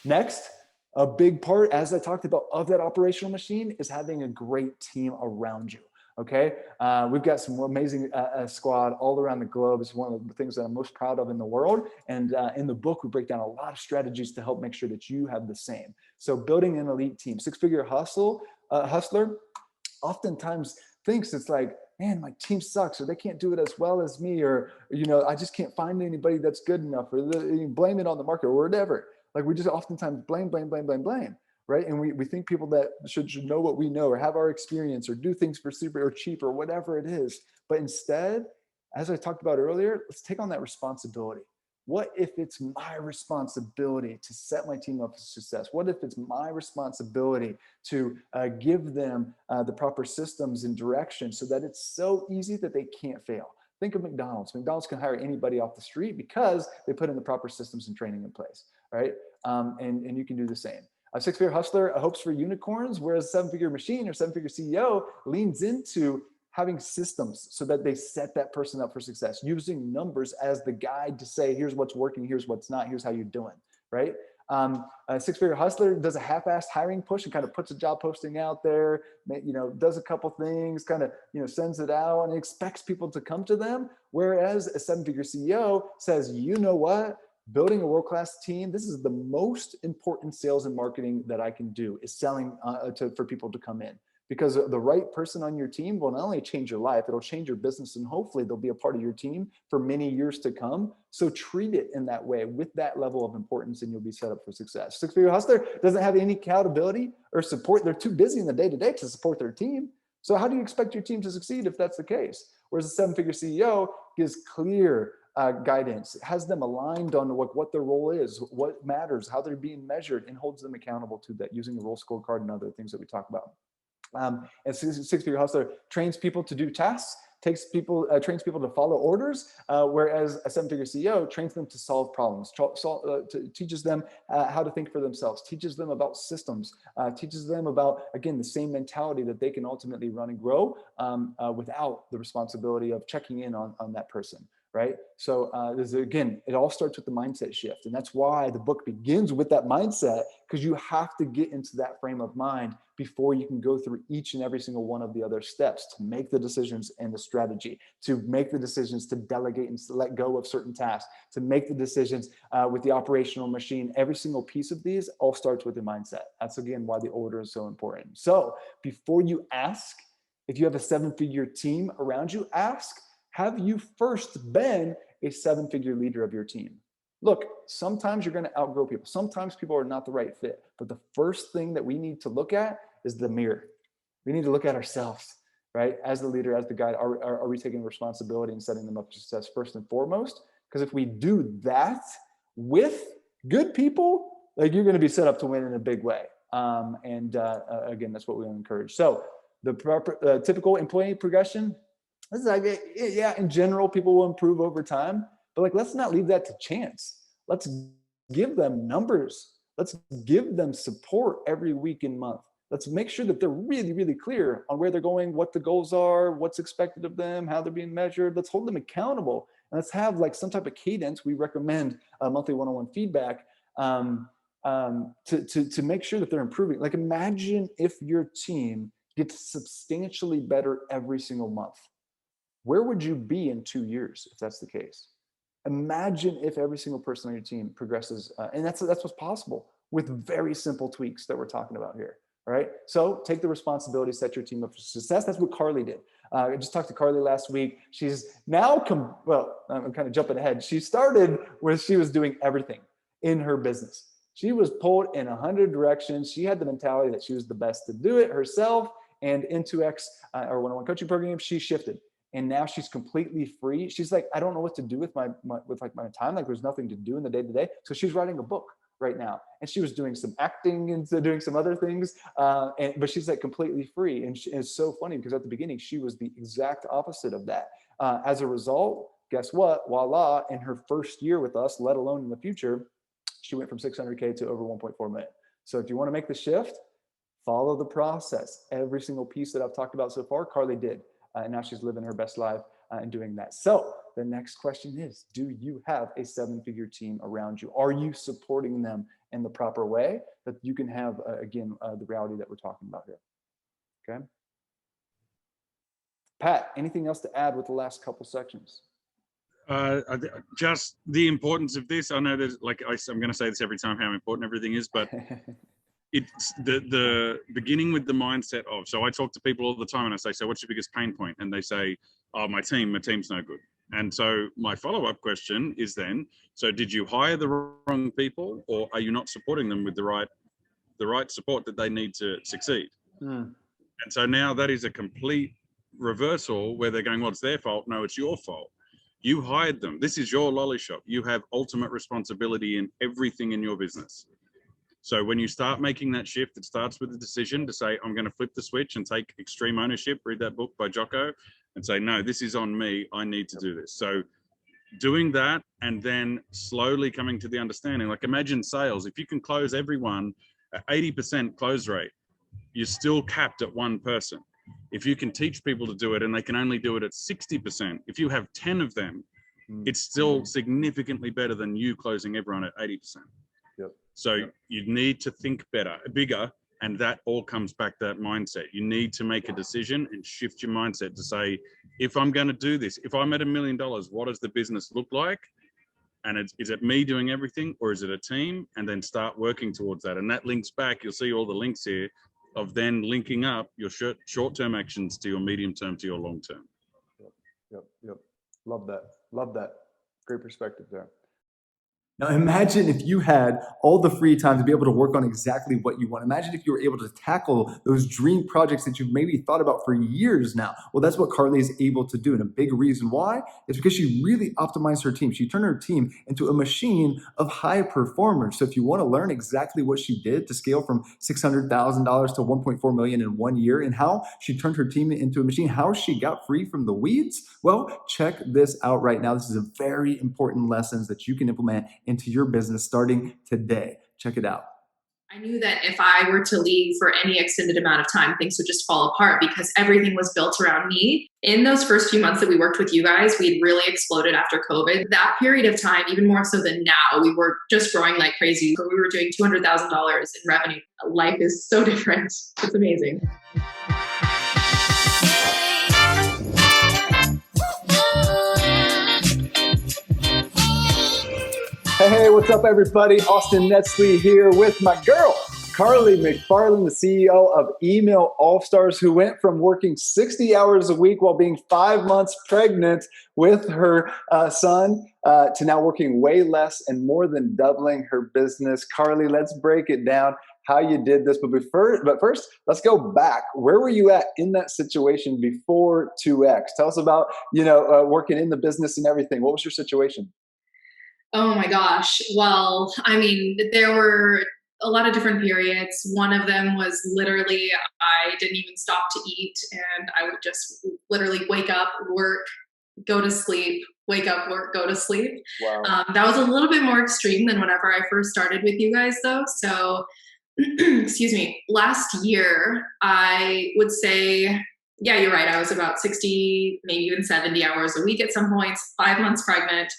Next, a big part, as I talked about, of that operational machine is having a great team around you. Okay, we've got some amazing squad all around the globe. It's one of the things that I'm most proud of in the world. And in the book, we break down a lot of strategies to help make sure that you have the same. So building an elite team, six-figure hustler, oftentimes thinks it's like, man, my team sucks, or they can't do it as well as me, or I just can't find anybody that's good enough, or blame it on the market or whatever. Like we just oftentimes blame, right? And we think people that should know what we know, or have our experience, or do things for super or cheap, or whatever it is. But instead, as I talked about earlier, let's take on that responsibility. What if it's my responsibility to set my team up for success? What if it's my responsibility to give them the proper systems and direction so that it's so easy that they can't fail? Think of McDonald's. McDonald's can hire anybody off the street because they put in the proper systems and training in place, right? And you can do the same. A six-figure hustler hopes for unicorns, whereas a seven-figure machine or seven-figure CEO leans into having systems so that they set that person up for success, using numbers as the guide to say, here's what's working, here's what's not, here's how you're doing, right? A six-figure hustler does a half-assed hiring push and kind of puts a job posting out there, does a couple things, kind of, sends it out and expects people to come to them. Whereas a seven-figure CEO says, you know what? Building a world-class team, this is the most important sales and marketing that I can do, is selling for people to come in. Because the right person on your team will not only change your life, it'll change your business, and hopefully they'll be a part of your team for many years to come. So treat it in that way, with that level of importance, and you'll be set up for success. Six-figure hustler doesn't have any accountability or support. They're too busy in the day-to-day to support their team. So how do you expect your team to succeed if that's the case? Whereas a seven-figure CEO gives clear guidance, has them aligned on what their role is, what matters, how they're being measured, and holds them accountable to that using the role scorecard and other things that we talk about. And six-figure hustler trains people to do tasks, trains people to follow orders, whereas a seven-figure CEO trains them to solve problems, teaches them how to think for themselves, teaches them about systems, teaches them about, again, the same mentality that they can ultimately run and grow without the responsibility of checking in on that person. Right? So again, it all starts with the mindset shift. And that's why the book begins with that mindset, because you have to get into that frame of mind before you can go through each and every single one of the other steps to make the decisions and the strategy, to make the decisions to delegate and to let go of certain tasks, to make the decisions with the operational machine. Every single piece of these all starts with the mindset. That's, again, why the order is so important. So before you ask if you have a seven-figure team around you, ask, have you first been a seven-figure leader of your team? Look, sometimes you're going to outgrow people. Sometimes people are not the right fit. But the first thing that we need to look at is the mirror. We need to look at ourselves, right? As the leader, as the guide, are we taking responsibility and setting them up for success first and foremost? Because if we do that with good people, like, you're going to be set up to win in a big way. Again, that's what we encourage. So the proper typical employee progression, this is like, yeah, in general, people will improve over time, but like, let's not leave that to chance. Let's give them numbers. Let's give them support every week and month. Let's make sure that they're really, really clear on where they're going, what the goals are, what's expected of them, how they're being measured. Let's hold them accountable. And let's have like some type of cadence. We recommend monthly one-on-one feedback to make sure that they're improving. Like, imagine if your team gets substantially better every single month. Where would you be in 2 years if that's the case? Imagine if every single person on your team progresses, and that's what's possible with very simple tweaks that we're talking about here. All right. So take the responsibility, set your team up for success. That's what Karly did. I just talked to Karly last week. She's now I'm kind of jumping ahead. She started where she was doing everything in her business. She was pulled in 100 directions. She had the mentality that she was the best to do it herself. And in 2X, or one-on-one coaching program, she shifted. And now she's completely free. She's like, I don't know what to do with my time. Like, there's nothing to do in the day-to-day. So she's writing a book right now. And she was doing some acting and doing some other things. But she's like completely free. And it's so funny because at the beginning, she was the exact opposite of that. As a result, guess what? Voila, in her first year with us, let alone in the future, she went from 600K to over 1.4 million. So if you want to make the shift, follow the process. Every single piece that I've talked about so far, Karly did. And now she's living her best life and doing that. So the next question is, do you have a 7-figure team around you? Are you supporting them in the proper way that you can have, again, the reality that we're talking about here? Okay. Pat, anything else to add with the last couple sections? Just the importance of this. I know there's, like, I'm going to say this every time, how important everything is, but it's the beginning with the mindset of, so I talk to people all the time and I say, so what's your biggest pain point? And they say, oh, my team's no good. And so my follow-up question is then, so did you hire the wrong people, or are you not supporting them with the right support that they need to succeed? And so now that is a complete reversal where they're going, well, it's their fault. No, it's your fault. You hired them. This is your lolly shop. You have ultimate responsibility in everything in your business. So when you start making that shift, it starts with the decision to say, I'm going to flip the switch and take extreme ownership, read that book by Jocko, and say, no, this is on me. I need to do this. So doing that, and then slowly coming to the understanding, like imagine sales. If you can close everyone at 80% close rate, you're still capped at one person. If you can teach people to do it and they can only do it at 60%, if you have 10 of them, it's still significantly better than you closing everyone at 80%. So you need to think bigger, and that all comes back to that mindset. You need to make a decision and shift your mindset to say, if I'm going to do this, if I'm at $1 million, what does the business look like? And is it me doing everything, or is it a team? And then start working towards that. And that links back, you'll see all the links here, of then linking up your short-term actions to your medium-term to your long-term. Yep. Love that. Great perspective there. Now imagine if you had all the free time to be able to work on exactly what you want. Imagine if you were able to tackle those dream projects that you've maybe thought about for years now. Well, that's what Karly is able to do. And a big reason why is because she really optimized her team. She turned her team into a machine of high performers. So if you want to learn exactly what she did to scale from $600,000 to $1.4 million in 1 year, and how she turned her team into a machine, how she got free from the weeds, well, check this out right now. This is a very important lessons that you can implement into your business starting today. Check it out. I knew that if I were to leave for any extended amount of time, things would just fall apart because everything was built around me. In those first few months that we worked with you guys, we'd really exploded after COVID. That period of time, even more so than now, we were just growing like crazy. We were doing $200,000 in revenue. Life is so different. It's amazing. Hey, what's up, everybody? Austin Netzley here with my girl, Karly McFarland, the CEO of Email All-Stars, who went from working 60 hours a week while being 5 months pregnant with her son to now working way less and more than doubling her business. Karly, let's break it down how you did this. But first, let's go back. Where were you at in that situation before 2X? Tell us about, working in the business and everything. What was your situation? Oh my gosh. Well, I mean, there were a lot of different periods. One of them was literally, I didn't even stop to eat, and I would just literally wake up, work, go to sleep, wake up, work, go to sleep. Wow. That was a little bit more extreme than whenever I first started with you guys though. So, excuse me, last year, I would say, yeah, you're right. I was about 60, maybe even 70 hours a week at some points, 5 months pregnant.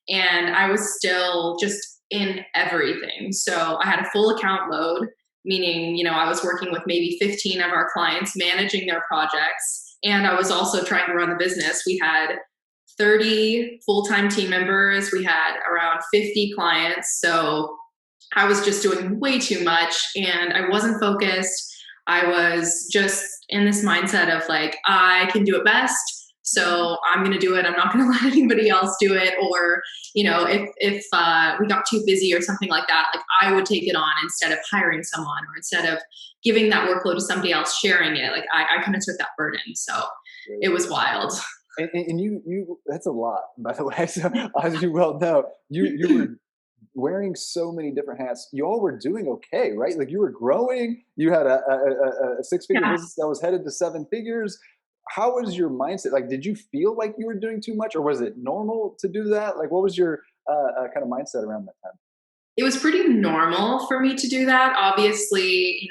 And I was still just in everything. So I had a full account load, meaning, I was working with maybe 15 of our clients, managing their projects. And I was also trying to run the business. We had 30 full-time team members. We had around 50 clients. So I was just doing way too much and I wasn't focused. I was just in this mindset of like, I can do it best. So I'm going to do it. I'm not going to let anybody else do it. Or, if we got too busy or something like that, like I would take it on instead of hiring someone, or instead of giving that workload to somebody else, sharing it. Like I kind of took that burden. So it was wild. And you, that's a lot, by the way. So as you well know, you were wearing so many different hats. You all were doing okay, right? Like you were growing. You had a 6-figure business that was headed to 7 figures. How was your mindset? Like, did you feel like you were doing too much, or was it normal to do that? Like, what was your kind of mindset around that time? It was pretty normal for me to do that. Obviously,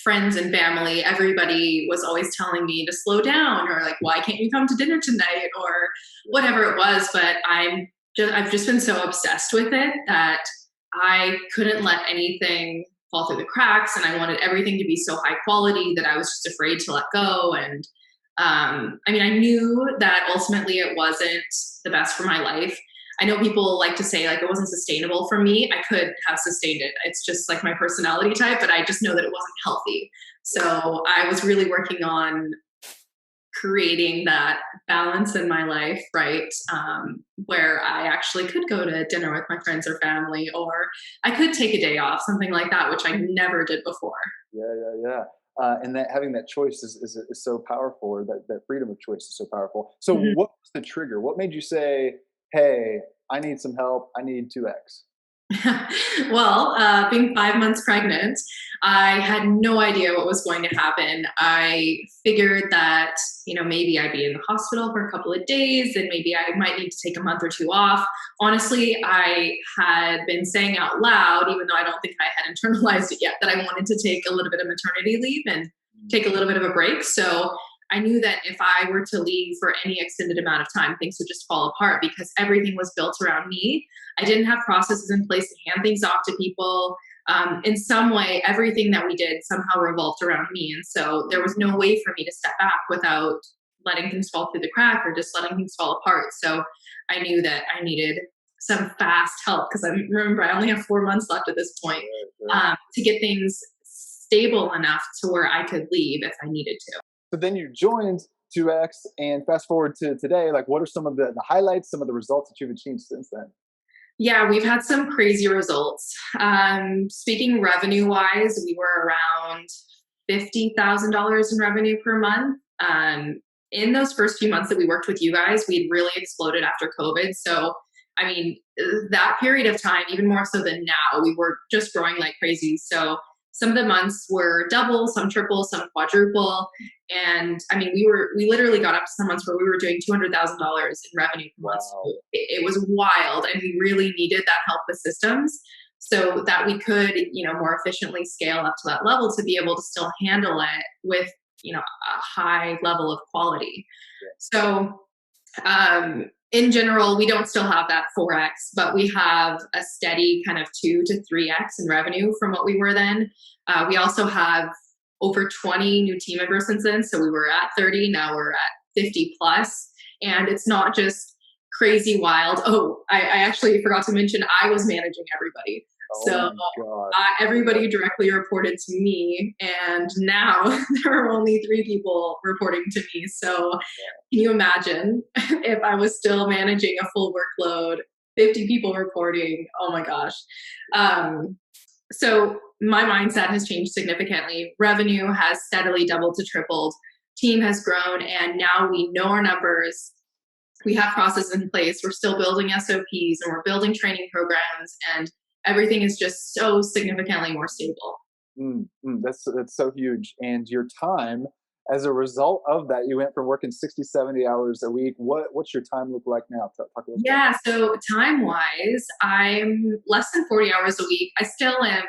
friends and family, everybody was always telling me to slow down, or like, why can't you come to dinner tonight, or whatever it was. But I've just been so obsessed with it that I couldn't let anything fall through the cracks, and I wanted everything to be so high quality that I was just afraid to let go. And I mean, I knew that ultimately it wasn't the best for my life. I know people like to say like it wasn't sustainable for me. I could have sustained it. It's just like my personality type, but I just know that it wasn't healthy. So I was really working on creating that balance in my life, right? Where I actually could go to dinner with my friends or family, or I could take a day off, something like that, which I never did before. Yeah. And that having that choice is so powerful, or that freedom of choice is so powerful. So Mhm. what was the trigger? What made you say, hey, I need some help. I need 2X? Well, being 5 months pregnant, I had no idea what was going to happen. I figured that, maybe I'd be in the hospital for a couple of days and maybe I might need to take a month or two off. Honestly, I had been saying out loud, even though I don't think I had internalized it yet, that I wanted to take a little bit of maternity leave and take a little bit of a break. So I knew that if I were to leave for any extended amount of time, things would just fall apart because everything was built around me. I didn't have processes in place to hand things off to people. In some way, everything that we did somehow revolved around me. And so there was no way for me to step back without letting things fall through the crack or just letting things fall apart. So I knew that I needed some fast help because remember, I only have 4 months left at this point, to get things stable enough to where I could leave if I needed to. So then you joined 2X, and fast forward to today, like what are some of the highlights, some of the results that you've achieved since then? Yeah, we've had some crazy results. Speaking revenue wise, we were around $50,000 in revenue per month. In those first few months that we worked with you guys, we'd really exploded after COVID. So, I mean, that period of time, even more so than now, we were just growing like crazy. So some of the months were double, some triple, some quadruple. And I mean, we literally got up to some months where we were doing $200,000 in revenue per month. Wow. So it was wild, and we really needed that help with systems so that we could, more efficiently scale up to that level to be able to still handle it with, a high level of quality. So, in general, we don't still have that 4X, but we have a steady kind of 2 to 3X in revenue from what we were then. We also have over 20 new team members since then. So we were at 30, now we're at 50 plus. And it's not just crazy wild. Oh, I actually forgot to mention I was managing everybody. So everybody directly reported to me, and now there are only 3 people reporting to me. So can you imagine if I was still managing a full workload, 50 people reporting? Oh my gosh. So my mindset has changed significantly. Revenue has steadily doubled to tripled. Team has grown, and now we know our numbers. We have processes in place. We're still building SOPs, and we're building training programs, and everything is just so significantly more stable. That's so huge. And your time, as a result of that, you went from working 60, 70 hours a week. What's your time look like now? Talk a little Yeah, so time-wise, I'm less than 40 hours a week. I still am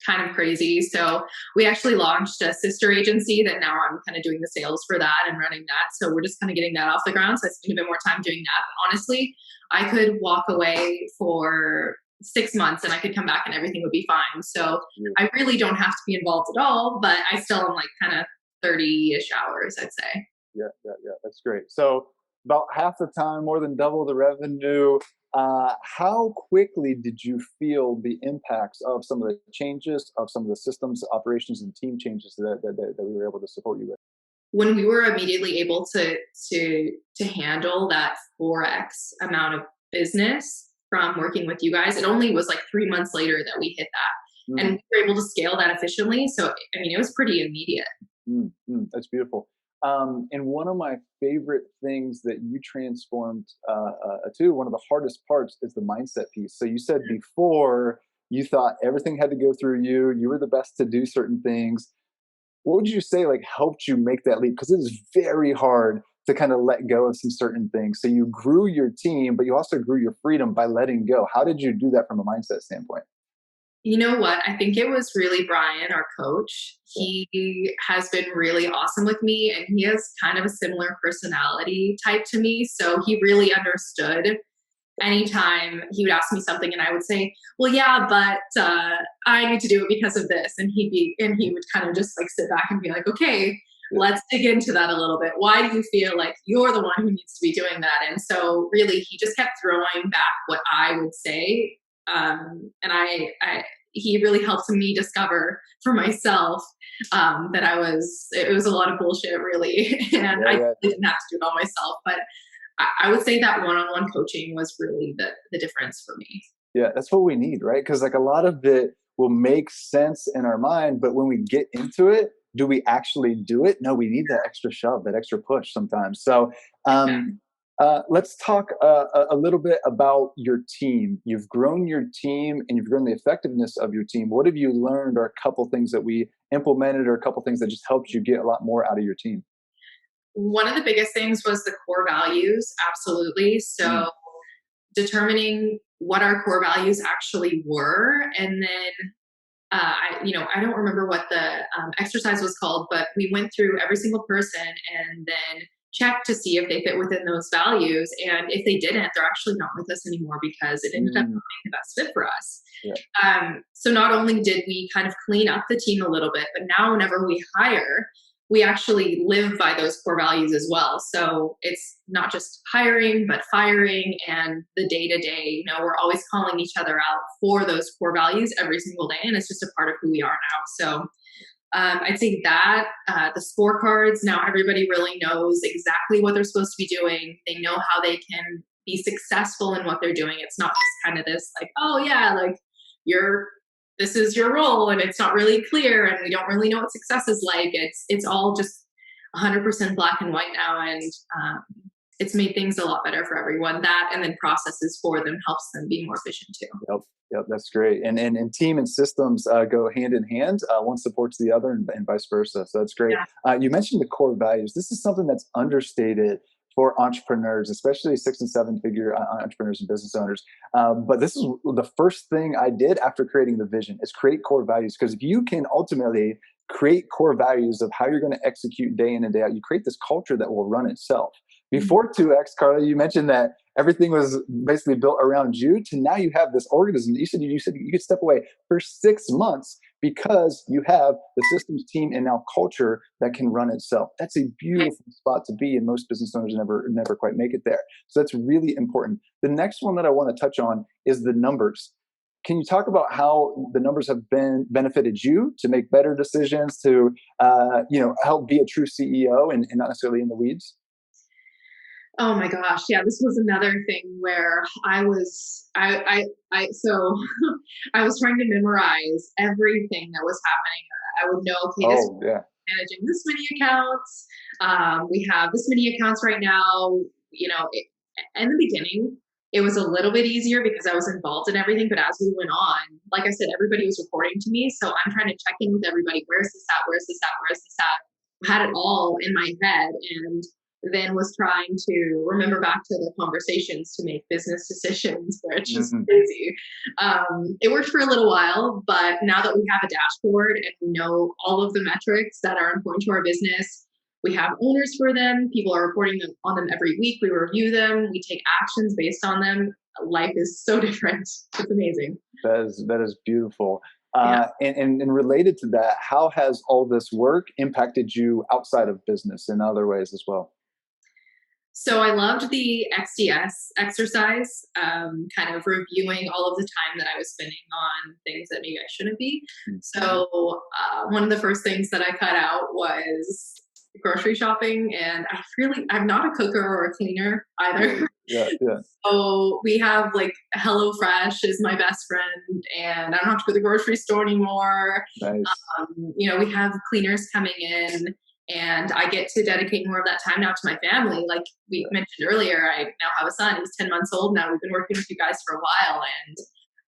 kind of crazy. So we actually launched a sister agency that now I'm kind of doing the sales for that and running that. So we're just kind of getting that off the ground. So I spend a bit more time doing that. But honestly, I could walk away for 6 months and I could come back and everything would be fine. So I really don't have to be involved at all, but I still am like kind of 30-ish hours, I'd say. Yeah. That's great. So about half the time, more than double the revenue. How quickly did you feel the impacts of some of the changes, of some of the systems, operations, and team changes that we were able to support you with? When we were immediately able to handle that 4X amount of business from working with you guys, it only was like 3 months later that we hit that. And we were able to scale that efficiently. So, I mean, it was pretty immediate. That's beautiful. And one of my favorite things that you transformed to, one of the hardest parts, is the mindset piece. So you said before you thought everything had to go through you. You were the best to do certain things. What would you say like helped you make that leap? Because it is very hard to kind of let go of some certain things. So you grew your team, but you also grew your freedom by letting go. How did you do that from a mindset standpoint? You know what? I think it was really Brian, our coach. He has been really awesome with me, and he has kind of a similar personality type to me. So he really understood. Anytime he would ask me something and I would say, well, yeah, but I need to do it because of this. And he would kind of just like sit back and be like, okay, let's dig into that a little bit. Why do you feel like you're the one who needs to be doing that? And so really he just kept throwing back what I would say. And he really helped me discover for myself that it was a lot of bullshit really. And I really didn't have to do it all myself, but I would say that one-on-one coaching was really the difference for me. Yeah, that's what we need, right? Because like a lot of it will make sense in our mind, but when we get into it, do we actually do it? No, we need that extra shove, that extra push sometimes. So let's talk a little bit about your team. You've grown your team and you've grown the effectiveness of your team. What have you learned, or a couple things that we implemented, or a couple things that just helped you get a lot more out of your team? One of the biggest things was the core values. Absolutely. So determining what our core values actually were. And then, I don't remember what the exercise was called, but we went through every single person and then checked to see if they fit within those values. And if they didn't, they're actually not with us anymore because it ended up not being the best fit for us. Yeah. So not only did we kind of clean up the team a little bit, but now whenever we hire, we actually live by those core values as well. So it's not just hiring, but firing and the day-to-day, we're always calling each other out for those core values every single day. And it's just a part of who we are now. So I'd say that the scorecards, now everybody really knows exactly what they're supposed to be doing. They know how they can be successful in what they're doing. It's not just kind of this like, oh yeah, like this is your role and it's not really clear and we don't really know what success is like. It's all just 100% black and white now. And it's made things a lot better for everyone. That and then processes for them helps them be more efficient too. Yep, that's great. And team and systems go hand in hand. One supports the other and vice versa. So that's great. Yeah. You mentioned the core values. This is something that's understated for entrepreneurs, especially 6 and 7 figure entrepreneurs and business owners. But this is the first thing I did after creating the vision is create core values. Because if you can ultimately create core values of how you're going to execute day in and day out, you create this culture that will run itself. Before 2X, Karly, you mentioned that everything was basically built around you, to now you have this organism. You said you could step away for 6 months because you have the systems team and now culture that can run itself. That's a beautiful spot to be, and most business owners never quite make it there. So that's really important. The next one that I want to touch on is the numbers. Can you talk about how the numbers have benefited you to make better decisions, to help be a true CEO and not necessarily in the weeds? Oh my gosh. Yeah, this was another thing where I was trying to memorize everything that was happening. I would know, okay, managing this many accounts. We have this many accounts right now. In the beginning, it was a little bit easier because I was involved in everything. But as we went on, like I said, everybody was reporting to me. So I'm trying to check in with everybody. Where's this at? Where's this at? Where's this at? I had it all in my head, and then was trying to remember back to the conversations to make business decisions, where it's just crazy. It worked for a little while, but now that we have a dashboard and we know all of the metrics that are important to our business, we have owners for them. People are reporting on them every week. We review them. We take actions based on them. Life is so different. It's amazing. That is beautiful. And related to that, how has all this work impacted you outside of business in other ways as well? So I loved the XDS exercise, kind of reviewing all of the time that I was spending on things that maybe I shouldn't be. So one of the first things that I cut out was grocery shopping, and I'm not a cooker or a cleaner either. Yeah. So we have like HelloFresh is my best friend, and I don't have to go to the grocery store anymore. Nice. We have cleaners coming in, and I get to dedicate more of that time now to my family. Like we mentioned earlier, I now have a son. He's 10 months old now. We've been working with you guys for a while, and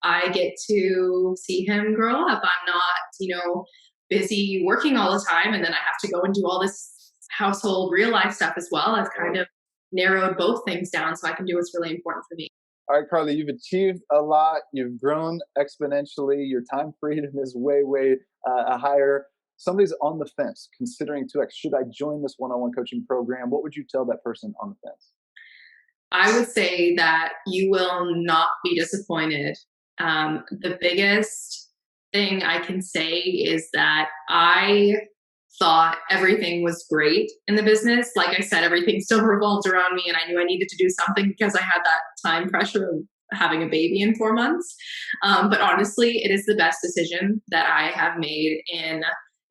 I get to see him grow up. I'm not, busy working all the time, and then I have to go and do all this household real life stuff as well. I've kind of narrowed both things down so I can do what's really important for me. All right, Karly, you've achieved a lot. You've grown exponentially. Your time freedom is way higher. Somebody's on the fence considering 2X. Should I join this one-on-one coaching program? What would you tell that person on the fence? I would say that you will not be disappointed. The biggest thing I can say is that I thought everything was great in the business. Like I said, everything still revolved around me, and I knew I needed to do something because I had that time pressure of having a baby in 4 months. But honestly, it is the best decision that I have made in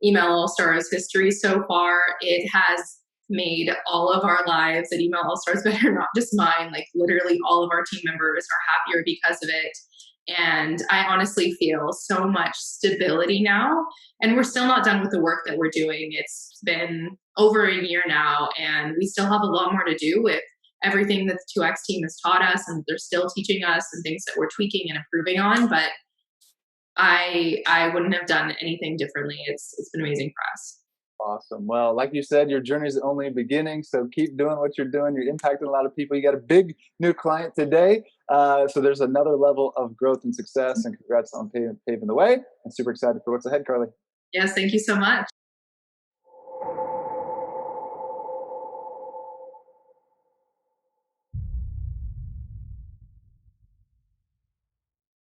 Email All Stars history so far. It has made all of our lives at Email All Stars better, not just mine. Like literally all of our team members are happier because of it. And I honestly feel so much stability now. And we're still not done with the work that we're doing. It's been over a year now, and we still have a lot more to do with everything that the 2X team has taught us, and they're still teaching us, and things that we're tweaking and improving on. But I wouldn't have done anything differently. It's been amazing for us. Awesome. Well, like you said, your journey is only beginning. So keep doing what you're doing. You're impacting a lot of people. You got a big new client today. So there's another level of growth and success. And congrats on paving the way. And super excited for what's ahead, Karly. Yes, thank you so much.